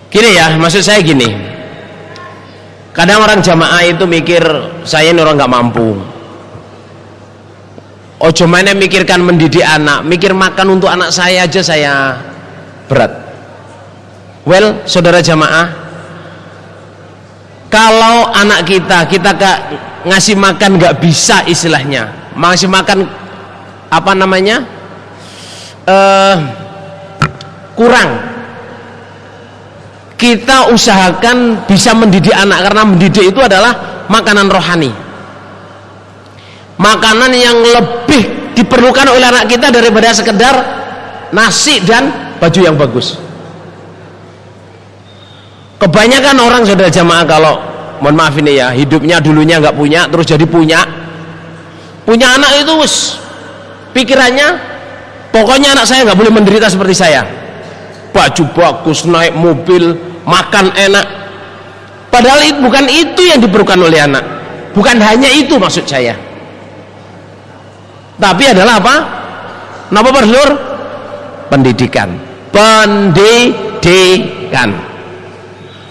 Gini ya, maksud saya gini, kadang orang jamaah itu mikir saya ini orang nggak mampu. Ojo mainnya mikirkan mendidik anak, mikir makan untuk anak saya aja saya berat. Well, saudara jamaah, kalau anak kita ngasih makan nggak bisa, istilahnya ngasih makan apa namanya kurang, kita usahakan bisa mendidik anak, karena mendidik itu adalah makanan rohani, makanan yang lebih diperlukan oleh anak kita daripada sekedar nasi dan baju yang bagus. Kebanyakan orang, saudara jamaah, kalau mohon maaf ini ya, hidupnya dulunya nggak punya terus jadi punya anak itu pikirannya pokoknya anak saya nggak boleh menderita seperti saya, baju bagus, naik mobil, makan enak. Padahal bukan itu yang diperlukan oleh anak, bukan hanya itu maksud saya, tapi adalah apa? Napa Lur? Pendidikan.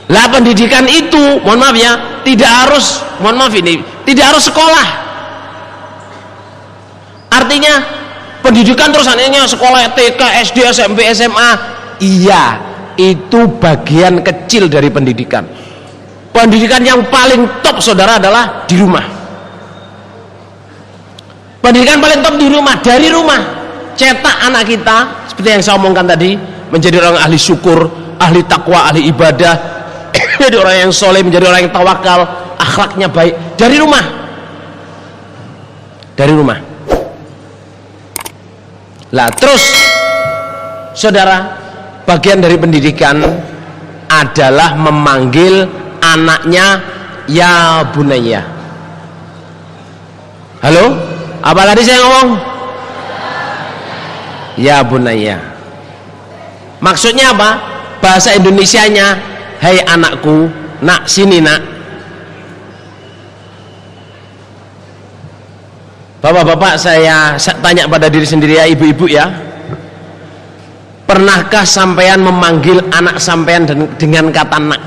Lah pendidikan itu, mohon maaf ya, tidak harus, mohon maaf ini, tidak harus sekolah. Artinya pendidikan terus anehnya sekolah TK, SD, SMP, SMA. Iya, itu bagian kecil dari pendidikan. Pendidikan yang paling top, saudara, adalah di rumah. Pendidikan paling top di rumah, dari rumah. Cetak anak kita, seperti yang saya omongkan tadi, menjadi orang ahli syukur, ahli takwa, ahli ibadah, jadi orang yang soleh, menjadi orang yang tawakal, akhlaknya baik, dari rumah. Dari rumah. Lah terus, saudara, bagian dari pendidikan adalah memanggil anaknya ya bunayya. Halo? Apa tadi saya ngomong? Ya bunayya. Maksudnya apa? Bahasa Indonesianya, hai anakku, nak sini nak. Bapak-bapak, saya tanya pada diri sendiri ya, ibu-ibu ya, pernahkah sampean memanggil anak sampean dengan kata nak?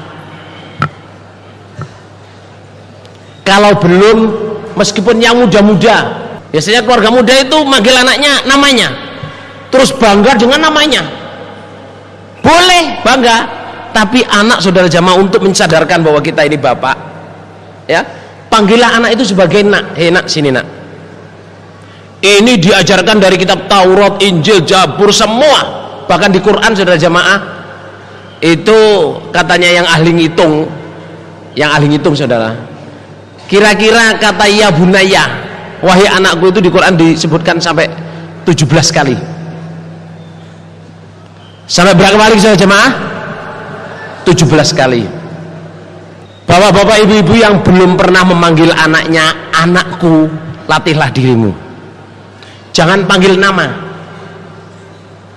Kalau belum, meskipun yang muda-muda, biasanya keluarga muda itu manggil anaknya namanya, terus bangga dengan namanya. Boleh bangga, tapi anak, saudara jamaah, untuk mensadarkan bahwa kita ini bapak ya, panggillah anak itu sebagai nak. Hei nak, sini nak. Ini diajarkan dari kitab Taurat, Injil, Zabur, semua, bahkan di Quran, saudara jamaah. Itu katanya yang ahli ngitung, saudara, kira-kira kata ya bunayya, wahai anakku, itu di Quran disebutkan sampai 17 kali. Sampai berapa kali, saudara jamaah? 17 kali. Bapak-bapak, ibu-ibu yang belum pernah memanggil anaknya anakku, latihlah dirimu. Jangan panggil nama.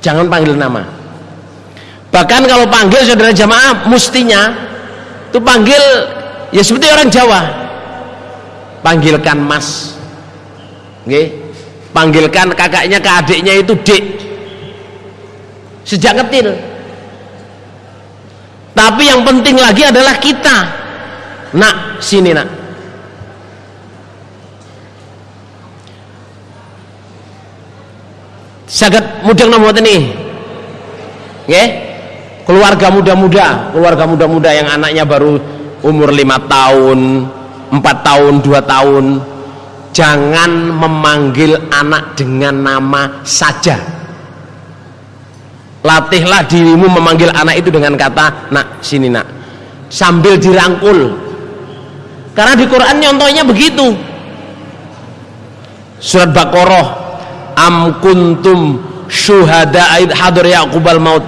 Jangan panggil nama. Bahkan kalau panggil, saudara jamaah, mestinya itu panggil ya seperti orang Jawa. Panggilkan mas. Nggih. Panggilkan kakaknya ke adiknya itu dek. Sejak kecil. Tapi yang penting lagi adalah kita. Nak, sini nak. Sangat mudeng nomor ini. Nggih. Keluarga muda-muda yang anaknya baru umur 5 tahun, 4 tahun, 2 tahun, jangan memanggil anak dengan nama saja. Latihlah dirimu memanggil anak itu dengan kata nak, sini nak, sambil dirangkul, karena di Quran nyontohnya begitu. Surat Baqarah, am kuntum syuhada id hadir yaqubal maut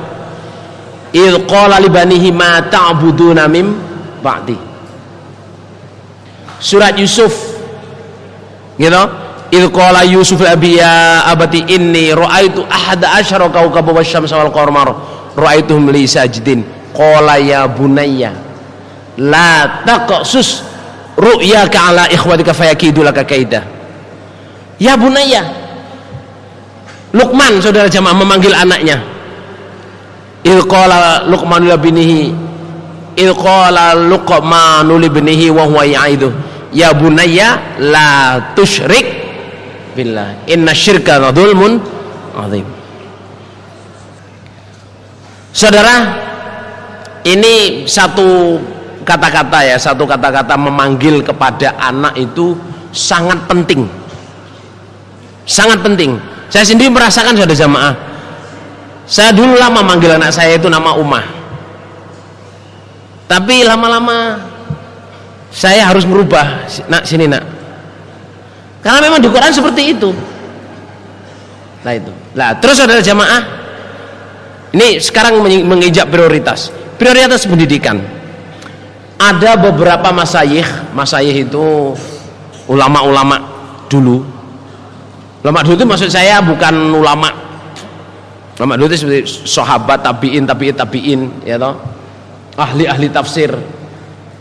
id qala li banihi ma ta'buduna mim ba'di. Surat Yusuf, gitu, id qala Yusuf abi ya abati inni ra'aitu ahada asyara kawkaba wasyamsa wal qamara ra'aituhum li sajidin qala ya bunayya la taqsus ru'yaka ala ikhwatika fayakidu laka kaida. Ya bunayya, Luqman, saudara jamaah, memanggil anaknya. Il qala Luqman li binihi qala Luqmanu libnihi wa huwa ya'iduh ya bunayya la tusyrik billah inna syirka dzulmun adzim. Saudara, ini satu kata-kata ya, satu kata-kata memanggil kepada anak itu sangat penting. Sangat penting. Saya sendiri merasakan, saudara jamaah. Saya dulu lama manggil anak saya itu nama Umah. Tapi lama-lama saya harus merubah, nak sini nak. Karena memang di Quran seperti itu. Nah itu. Nah, terus saudara jamaah, ini sekarang menginjak prioritas pendidikan. Ada beberapa masayikh itu ulama-ulama dulu. Ulama dulu itu maksud saya bukan ulama. Ulama dulu itu seperti sahabat, tabiin, ya toh. Ahli tafsir.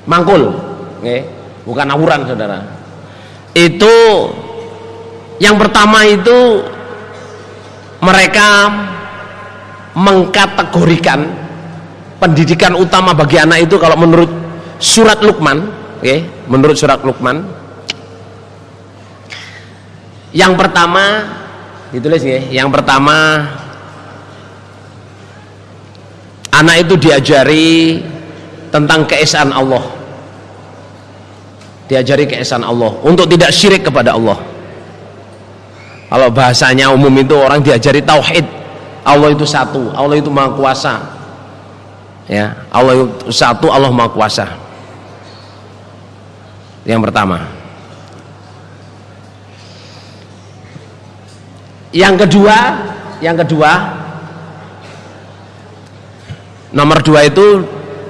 Mangkul, okay? Bukan awuran, saudara. Itu yang pertama itu mereka mengkategorikan pendidikan utama bagi anak itu kalau menurut surat Luqman, okay? Menurut surat Luqman, yang pertama ditulis ya, yang pertama anak itu diajari tentang keesaan Allah, diajari keesaan Allah untuk tidak syirik kepada Allah. Kalau bahasanya umum itu orang diajari tauhid, Allah itu satu, Allah itu maha kuasa, ya, Allah itu satu, Allah maha kuasa. Yang pertama. Yang kedua, nomor 2 itu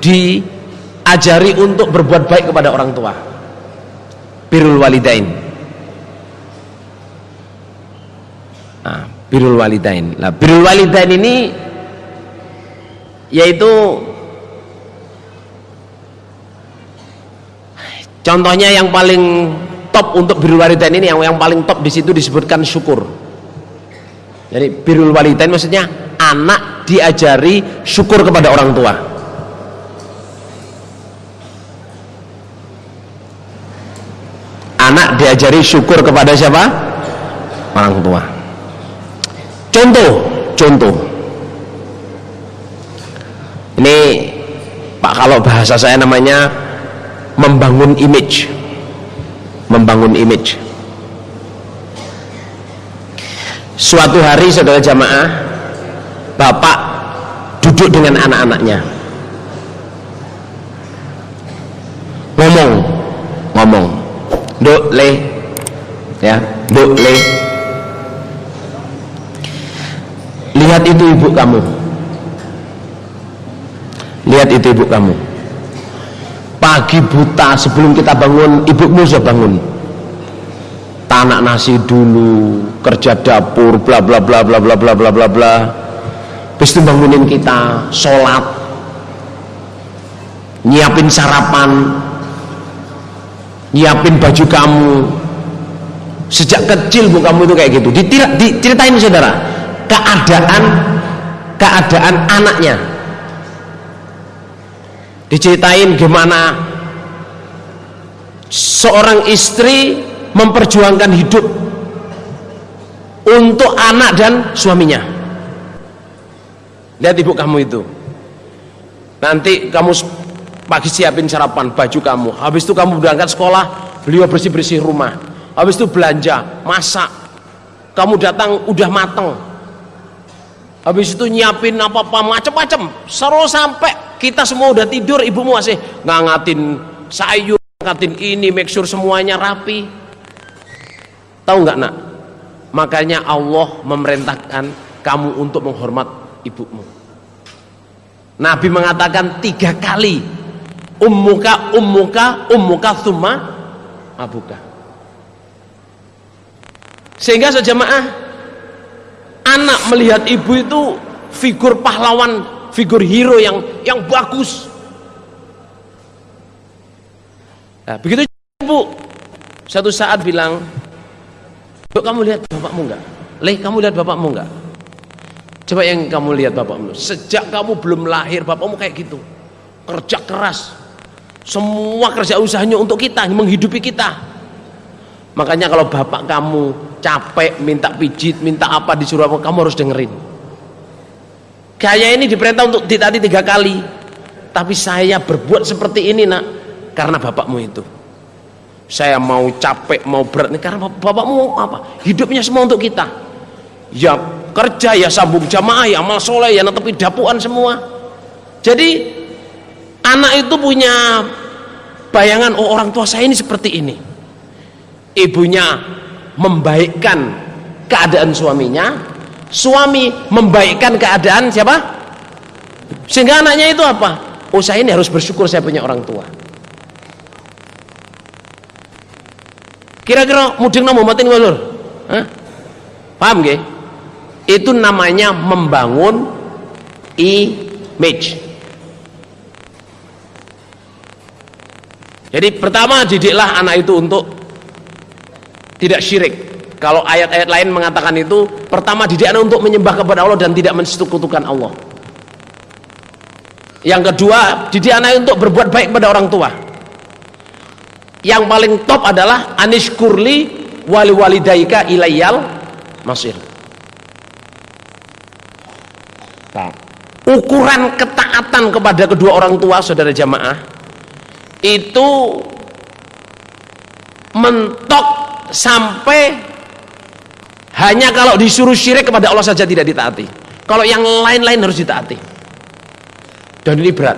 diajari untuk berbuat baik kepada orang tua, birrul walidain. Nah, birrul walidain. Nah, birrul walidain ini yaitu contohnya yang paling top untuk birrul walidain ini, yang paling top di situ disebutkan syukur. Jadi birrul walidain maksudnya anak diajari syukur kepada orang tua. Anak diajari syukur kepada siapa? Orang tua. Contoh. Ini Pak, kalau bahasa saya namanya membangun image. Suatu hari saudara jamaah, bapak duduk dengan anak-anaknya, ngomong, Duk le, ya, Duk le, lihat itu ibu kamu, pagi buta sebelum kita bangun ibumu sudah bangun, tanak nasi dulu, kerja dapur, bla bla bla bla bla bla bla bla bla. Terus itu bangunin kita, sholat, nyiapin sarapan, nyiapin baju kamu. Sejak kecil bu kamu itu kayak gitu. Diceritain saudara, keadaan anaknya. Diceritain gimana seorang istri memperjuangkan hidup untuk anak dan suaminya. Lihat ibu kamu itu, nanti kamu pagi siapin sarapan, baju kamu, habis itu kamu berangkat sekolah, beliau bersih-bersih rumah, habis itu belanja, masak, kamu datang udah mateng, habis itu nyiapin apa-apa macam-macam, seru sampai kita semua udah tidur, ibumu masih ngangatin sayur, ngangatin ini, make sure semuanya rapi. Tahu nggak nak? Makanya Allah memerintahkan kamu untuk menghormat ibumu. Nabi mengatakan 3 kali, ummuka thumma abuka. Sehingga sejamaah, anak melihat ibu itu figur pahlawan, figur hero yang bagus. Nah, begitu ibu satu saat bilang, "Yuk, kamu lihat bapakmu enggak? Leh, kamu lihat bapakmu enggak? Coba yang kamu lihat bapakmu. Sejak kamu belum lahir, bapakmu kayak gitu. kerja keras, semua kerja usahanya untuk kita, menghidupi kita. Makanya kalau bapak kamu capek minta pijit, minta apa, disuruh apa, kamu harus dengerin. Kayak ini diperintah untuk ditaati 3 kali, tapi saya berbuat seperti ini nak karena bapakmu itu. Saya mau capek mau berat ini karena bapakmu apa, hidupnya semua untuk kita, ya kerja, ya sambung jamaah, ya amal soleh, ya netepi dapuan semua. Jadi anak itu punya bayangan, oh orang tua saya ini seperti ini. Ibunya membaikkan keadaan suaminya, suami membaikkan keadaan siapa? Sehingga anaknya itu apa? Oh saya ini harus bersyukur saya punya orang tua. Kira-kira mudeng nang momatin walur? Paham nggih? Itu namanya membangun image. Jadi pertama didiklah anak itu untuk tidak syirik. Kalau ayat-ayat lain mengatakan itu, pertama didik anak untuk menyembah kepada Allah dan tidak mensekutukan Allah. Yang kedua, didik anak untuk berbuat baik kepada orang tua. Yang paling top adalah anishkurli wali walidaika ilayyal masir. Nah, ukuran ketaatan kepada kedua orang tua, saudara jamaah, itu mentok sampai hanya kalau disuruh syirik kepada Allah saja tidak ditaati. Kalau yang lain-lain harus ditaati. Dan ini berat.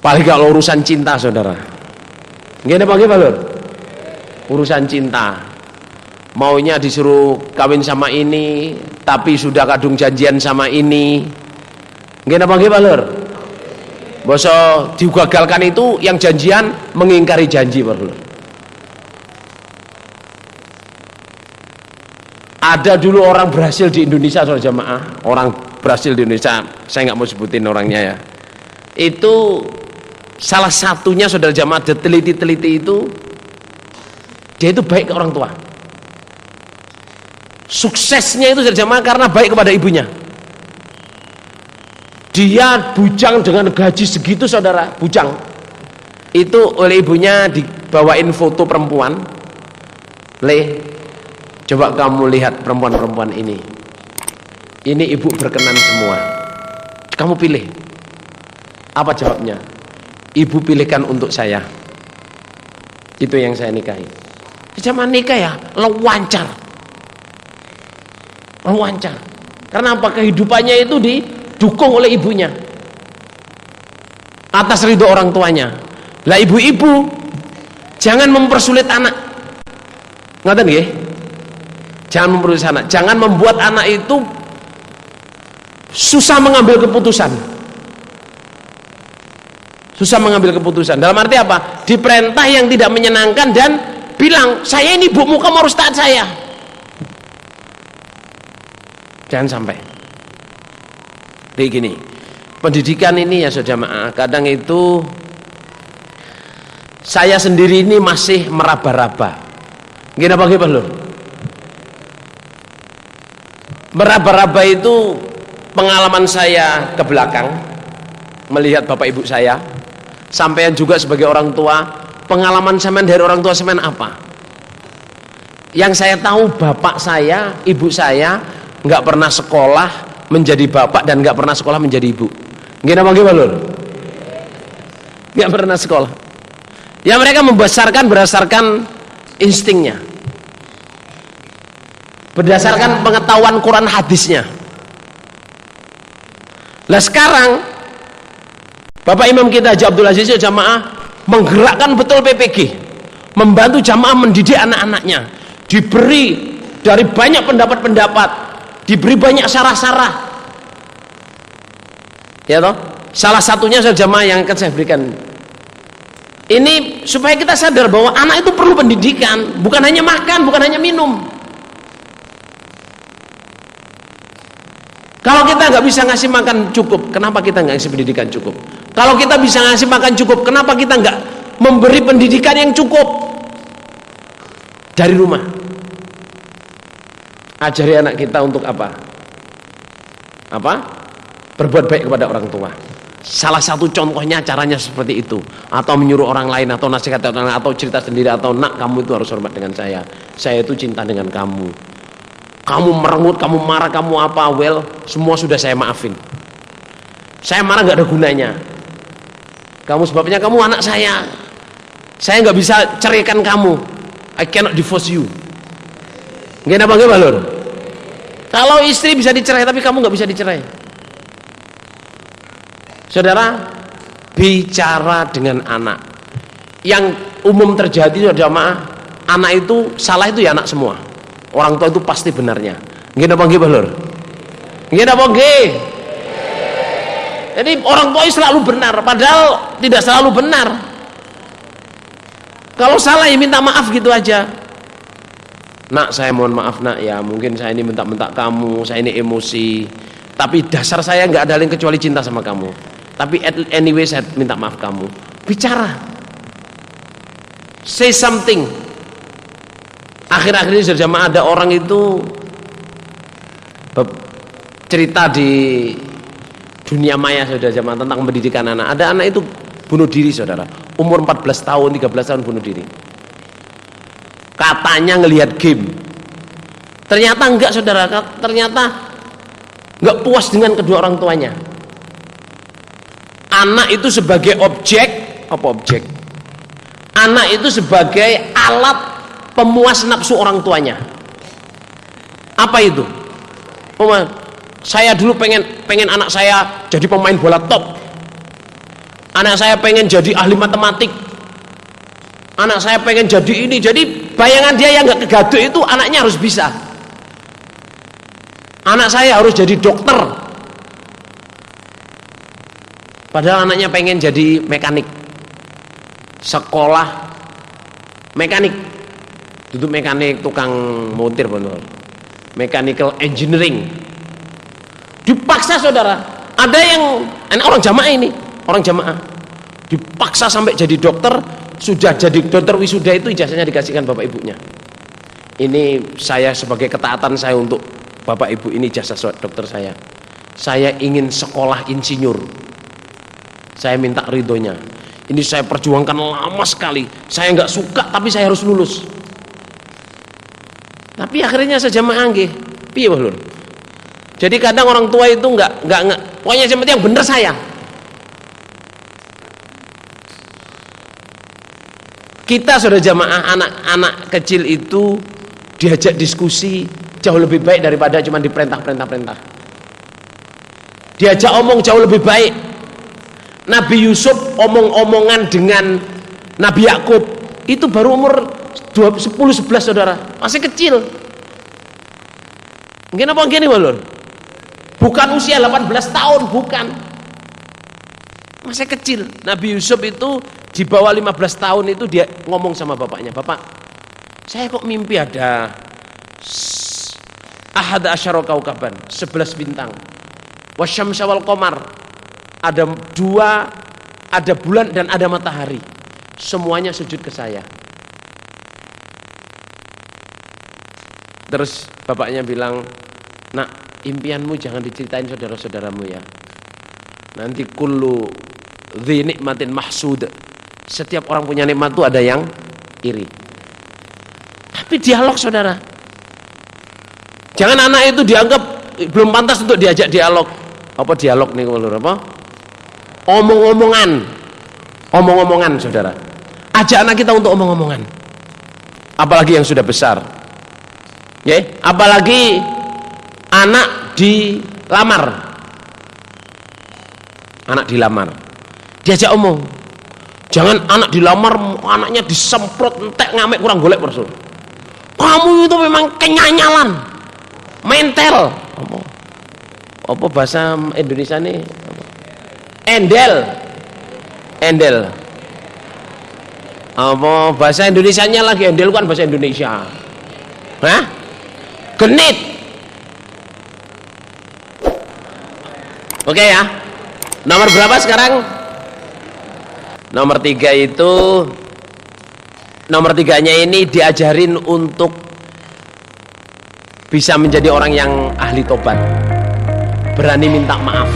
Paling kalau urusan cinta, saudara. Gimana Pak Lur? Urusan cinta. Maunya disuruh kawin sama ini, tapi sudah kadung janjian sama ini. Gimana Pak Lur? Boso digagalkan itu yang janjian mengingkari janji, Pak Lur. Ada dulu orang berhasil di Indonesia, saudara jamaah, orang berhasil di Indonesia, saya nggak mau sebutin orangnya ya. Itu salah satunya, saudara jamaah, teliti itu dia itu baik ke orang tua. Suksesnya itu, saudara jamaah, karena baik kepada ibunya. Dia bujang dengan gaji segitu, saudara, bujang. Itu oleh ibunya dibawain foto perempuan. Coba kamu lihat perempuan-perempuan ini. Ini ibu berkenan semua. Kamu pilih. Apa jawabnya? Ibu pilihkan untuk saya. Itu yang saya nikahi. Zaman nikah ya, lewancar. Karena apa? Kehidupannya itu didukung oleh ibunya. Atas ridho orang tuanya. Lah ibu-ibu jangan mempersulit anak. Ngoten nggih? Jangan mempersulit anak. Jangan membuat anak itu susah mengambil keputusan. Dalam arti apa? Diperintah yang tidak menyenangkan dan bilang, saya ini ibumu, kamu harus taat saya. Jangan sampai. Kayak gini. Pendidikan ini ya saudara jamaah, kadang itu saya sendiri ini masih meraba-raba. Gini apa Lur? Meraba-raba itu pengalaman saya ke belakang, melihat bapak ibu saya, sampean juga sebagai orang tua, pengalaman sampean dari orang tua sampean apa? Yang saya tahu, bapak saya, ibu saya nggak pernah sekolah menjadi bapak dan nggak pernah sekolah menjadi ibu. Gimana Lur? Nggak pernah sekolah. Ya mereka membesarkan berdasarkan instingnya, berdasarkan pengetahuan Quran hadisnya. Lah sekarang Bapak Imam kita Haji Abdul Aziz jamaah menggerakkan betul PPG, membantu jamaah mendidik anak-anaknya, diberi dari banyak pendapat-pendapat, diberi banyak sarah-sarah. Ya toh? Salah satunya jamaah yang akan saya berikan. Ini supaya kita sadar bahwa anak itu perlu pendidikan, bukan hanya makan, bukan hanya minum. Kalau kita nggak bisa ngasih makan cukup, kenapa kita nggak ngasih pendidikan cukup? Kalau kita bisa ngasih makan cukup, kenapa kita nggak memberi pendidikan yang cukup dari rumah? Ajari anak kita untuk apa? berbuat baik kepada orang tua. Salah satu contohnya caranya seperti itu, atau menyuruh orang lain, atau nasihat orang lain, atau cerita sendiri, atau nak kamu itu harus hormat dengan saya itu cinta dengan kamu. Kamu merengut, kamu marah, kamu apa, semua sudah saya maafin. Saya marah nggak ada gunanya. Kamu sebabnya kamu anak saya nggak bisa ceraikan kamu. I cannot divorce you. Nggak apa Lur? Kalau istri bisa dicerai tapi kamu nggak bisa dicerai. Saudara, bicara dengan anak. Yang umum terjadi jamaah, anak itu salah itu ya anak semua. Orang tua itu pasti benarnya. Nggih apa nggih Lur? Nggih apa nggih? Jadi orang tua selalu benar, padahal tidak selalu benar. Kalau salah ya minta maaf gitu aja. Nak, saya mohon maaf nak ya, mungkin saya ini mentak-mentak kamu, saya ini emosi. Tapi dasar saya nggak ada lain kecuali cinta sama kamu. Tapi anyway saya minta maaf kamu. Bicara, say something. Akhir-akhir ini sudah jamaah ada orang itu cerita di dunia maya sudah jamaah tentang pendidikan anak. Ada anak itu bunuh diri saudara, umur 14 tahun 13 tahun bunuh diri. Katanya ngelihat game, ternyata enggak saudara, ternyata enggak puas dengan kedua orang tuanya. Anak itu sebagai objek, anak itu sebagai alat pemuas nafsu orang tuanya. Apa itu? Saya dulu pengen anak saya jadi pemain bola top. Anak saya pengen jadi ahli matematik. Anak saya pengen jadi ini. Jadi bayangan dia yang nggak kegaduh itu anaknya harus bisa. Anak saya harus jadi dokter. Padahal anaknya pengen jadi mekanik. Sekolah mekanik. Duduk mekanik, tukang montir benar. Mechanical engineering. Dipaksa saudara. Ada yang orang jamaah ini, orang jamaah dipaksa sampai jadi dokter. Sudah jadi dokter wisuda itu ijazahnya dikasihkan bapak ibunya. Ini saya sebagai ketaatan saya untuk bapak ibu, ini ijazah dokter saya. Saya ingin sekolah insinyur. Saya minta ridhonya. Ini saya perjuangkan lama sekali. Saya nggak suka tapi saya harus lulus. Tapi akhirnya saya jamaah nggih. Piye Lur? Jadi kadang orang tua itu nggak pokoknya yang penting yang bener saya. Kita sudah jamaah, anak-anak kecil itu diajak diskusi jauh lebih baik daripada cuma diperintah. Diajak omong jauh lebih baik. Nabi Yusuf omong-omongan dengan Nabi Yakub itu baru umur 10-11 saudara, masih kecil. Mungkin apa gini Lur? Bukan usia 18 tahun, bukan. Masih kecil. Nabi Yusuf itu di bawah 15 tahun itu dia ngomong sama bapaknya, "Bapak, saya kok mimpi ada ahad asyara kaukaban, 11 bintang. Wasyamsa wal qamar, ada bulan dan ada matahari. Semuanya sujud ke saya." Terus bapaknya bilang, "Nak, impianmu jangan diceritain saudara-saudaramu ya. Nanti kullu dzi nikmatin mahsud." Setiap orang punya nikmat itu ada yang iri. Tapi dialog saudara. Jangan anak itu dianggap belum pantas untuk diajak dialog. Apa dialog nih Lur? Apa? Omong-omongan saudara. Ajak anak kita untuk omong-omongan. Apalagi yang sudah besar. Ya, apalagi anak dilamar. Anak dilamar. Diajak omong. Jangan anak dilamar, anaknya disemprot, entek, ngamek, kurang golek Rasul. Kamu itu memang kenyanyalan, mental. Apa bahasa Indonesia nih? Endel. Apa bahasa Indonesianya lagi? Endel kan bahasa Indonesia. Hah? Genit. Oke ya. Nomor berapa sekarang? Nomor 3 itu, nomor 3-nya ini diajarin untuk bisa menjadi orang yang ahli tobat. berani minta maaf.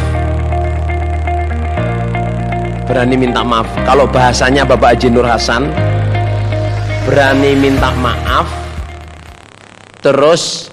Berani minta maaf. Kalau bahasanya Bapak Haji Nur Hasan, berani minta maaf, terus